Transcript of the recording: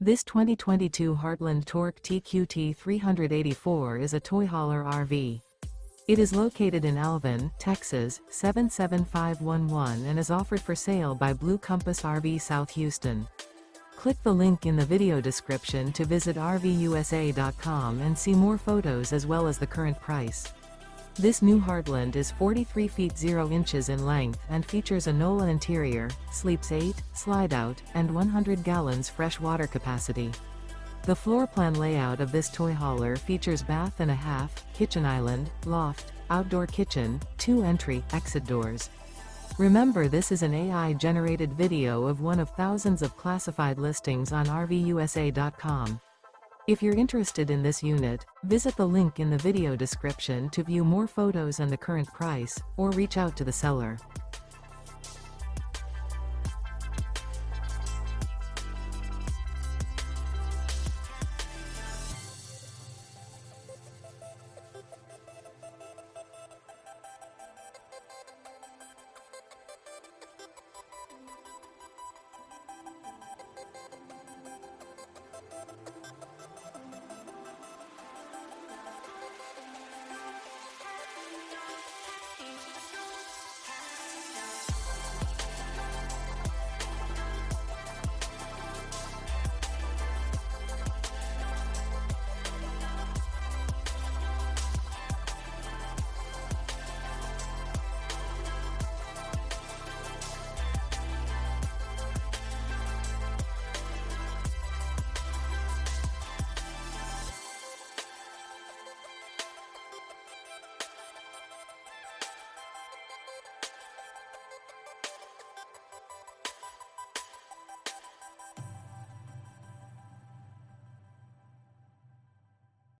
This 2022 Heartland Torque TQT384 is a toy hauler RV. It is located in Alvin, Texas, 77511 and is offered for sale by Blue Compass RV South Houston. Click the link in the video description to visit RVUSA.com and see more photos as well as the current price. This new Heartland is 43 feet 0 inches in length and features a NOLA interior, sleeps 8, Slideout, and 100 gallons fresh water capacity. The floor plan layout of this toy hauler features bath and a half, kitchen island, loft, outdoor kitchen, 2 entry/exit doors. Remember, this is an AI-generated video of one of thousands of classified listings on RVUSA.com. If you're interested in this unit, visit the link in the video description to view more photos and the current price, or reach out to the seller.